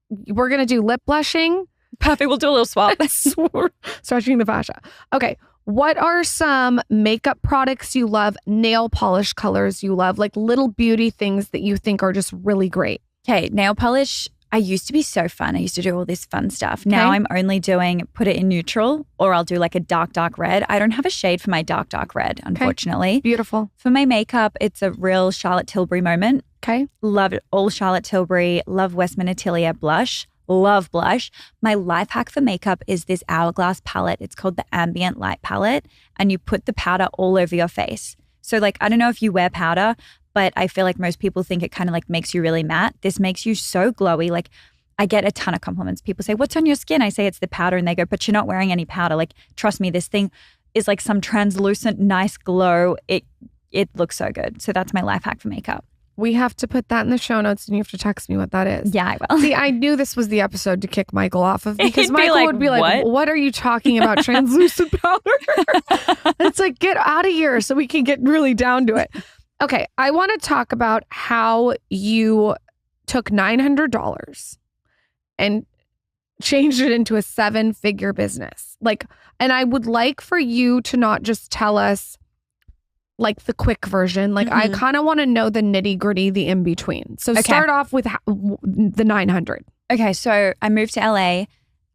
we're going to do lip blushing. Perfect. We'll do a little swap. Stretching the fascia. Okay. What are some makeup products you love, nail polish colors you love, like little beauty things that you think are just really great? Okay, nail polish. I used to be so fun. I used to do all this fun stuff. Now I'm only doing put it in neutral, or I'll do like a dark red. I don't have a shade for my dark red, unfortunately. Beautiful. For my makeup, it's a real Charlotte Tilbury moment. Okay. Love it. All Charlotte Tilbury. Love Westman Atelier blush. Love blush. My life hack for makeup is this Hourglass palette. It's called the Ambient Light palette. And you put the powder all over your face. So like, I don't know if you wear powder, but I feel like most people think it kind of like makes you really matte. This makes you so glowy. Like I get a ton of compliments. People say, what's on your skin? I say it's the powder. And they go, but you're not wearing any powder. Like, trust me, this thing is like some translucent, nice glow. It looks so good. So that's my life hack for makeup. We have to put that in the show notes and you have to text me what that is. Yeah, I will. See, I knew this was the episode to kick Michael off of because Michael would be like, what are you talking about? Translucent powder? It's like, get out of here so we can get really down to it. Okay, I want to talk about how you took $900 and changed it into a 7-figure business. Like, and I would like for you to not just tell us like the quick version. Like I kind of want to know the nitty gritty, the in between. So start off with the 900. Okay. So I moved to LA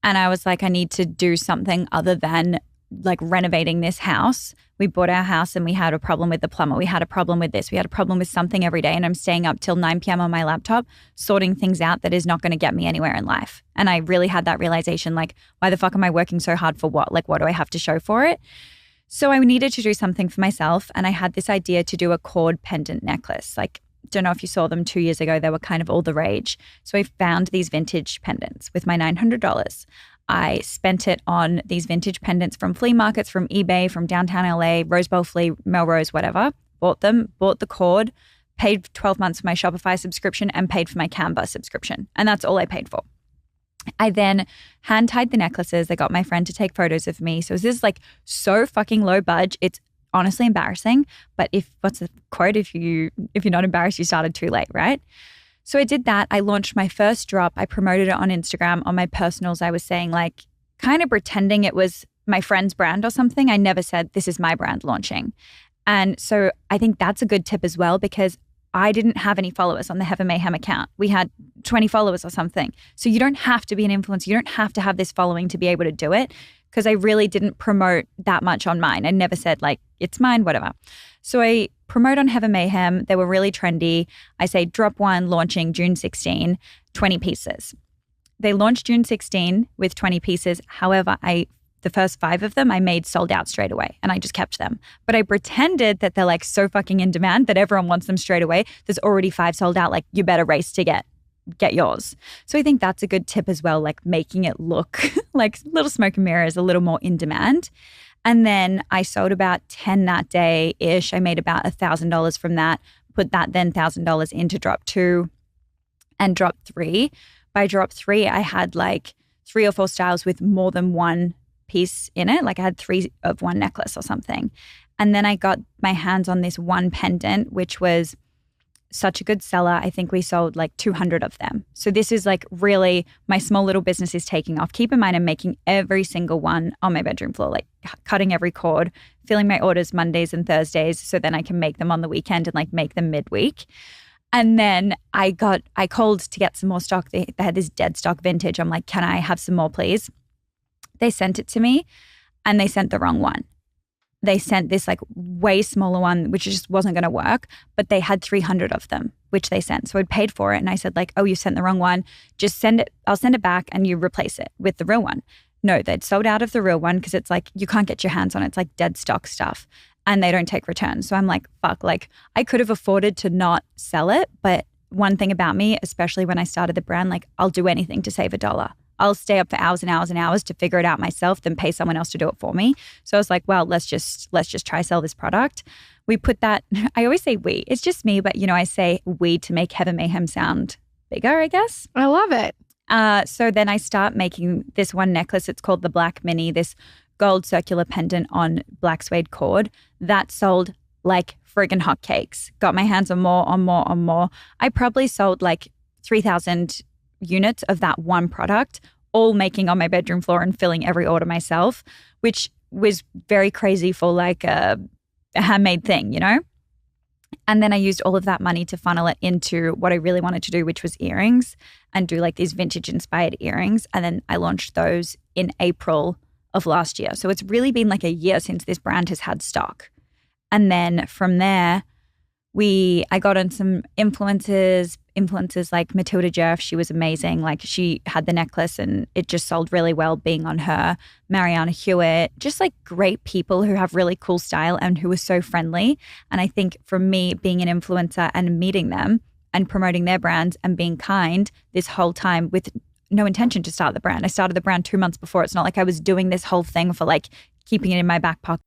and I was like, I need to do something other than like renovating this house. We bought our house and we had a problem with the plumber. We had a problem with this. We had a problem with something every day. And I'm staying up till 9 p.m. on my laptop, sorting things out that is not going to get me anywhere in life. And I really had that realization, like, why the fuck am I working so hard for what? Like, what do I have to show for it? So I needed to do something for myself. And I had this idea to do a cord pendant necklace. Like, don't know if you saw them 2 years ago. They were kind of all the rage. So I found these vintage pendants with my $900. I spent it on these vintage pendants from flea markets, from eBay, from downtown LA, Rose Bowl Flea, Melrose, whatever. Bought them, bought the cord, paid 12 months for my Shopify subscription and paid for my Canva subscription. And that's all I paid for. I then hand-tied the necklaces. I got my friend to take photos of me. So this is like so fucking low budge. It's honestly embarrassing. But what's the quote? If you're not embarrassed, you started too late, right? So I did that. I launched my first drop. I promoted it on Instagram. On my personals, I was saying like kind of pretending it was my friend's brand or something. I never said this is my brand launching. And so I think that's a good tip as well because I didn't have any followers on the Heaven Mayhem account. We had 20 followers or something. So you don't have to be an influencer. You don't have to have this following to be able to do it because I really didn't promote that much on mine. I never said like, it's mine, whatever. So I promote on Heaven Mayhem. They were really trendy. I say drop one launching June 16, 20 pieces. They launched June 16 with 20 pieces. However, the first 5 of them I made sold out straight away and I just kept them. But I pretended that they're like so fucking in demand that everyone wants them straight away. There's already 5 sold out. Like you better race to get yours. So I think that's a good tip as well, like making it look like little smoke and mirrors, a little more in demand. And then I sold about 10 that day-ish. I made about $1,000 from that, put that then $1,000 into drop 2 and drop 3. By drop 3, I had like 3 or 4 styles with more than one piece in it. Like I had 3 of one necklace or something. And then I got my hands on this one pendant, which was such a good seller. I think we sold like 200 of them. So this is like really my small little business is taking off. Keep in mind, I'm making every single one on my bedroom floor, like cutting every cord, filling my orders Mondays and Thursdays so then I can make them on the weekend and like make them midweek. And then I called to get some more stock. They had this dead stock vintage. I'm like, can I have some more, please? They sent it to me and they sent the wrong one. They sent this like way smaller one, which just wasn't going to work, but they had 300 of them, which they sent. So I'd paid for it. And I said like, oh, you sent the wrong one. Just send it. I'll send it back and you replace it with the real one. No, they'd sold out of the real one because it's like, you can't get your hands on it. It's like dead stock stuff and they don't take returns. So I'm like, fuck, like I could have afforded to not sell it. But one thing about me, especially when I started the brand, like I'll do anything to save $1. I'll stay up for hours and hours and hours to figure it out myself than pay someone else to do it for me. So I was like, well, let's just try sell this product. We put that, I always say we, it's just me, but I say we to make Heaven Mayhem sound bigger, I guess. I love it. So then I start making this one necklace. It's called the Black Mini, this gold circular pendant on black suede cord that sold like friggin' hotcakes. Got my hands on more. I probably sold like 3,000 units of that one product, all making on my bedroom floor and filling every order myself, which was very crazy for like a handmade thing, you know? And then I used all of that money to funnel it into what I really wanted to do, which was earrings, and do like these vintage inspired earrings. And then I launched those in April of last year. So it's really been like a year since this brand has had stock. And then from there, I got on some influencers like Matilda Jerf. She was amazing. Like she had the necklace and it just sold really well being on her. Mariana Hewitt, just like great people who have really cool style and who are so friendly. And I think for me, being an influencer and meeting them and promoting their brands and being kind this whole time with no intention to start the brand. I started the brand 2 months before. It's not like I was doing this whole thing for like keeping it in my back pocket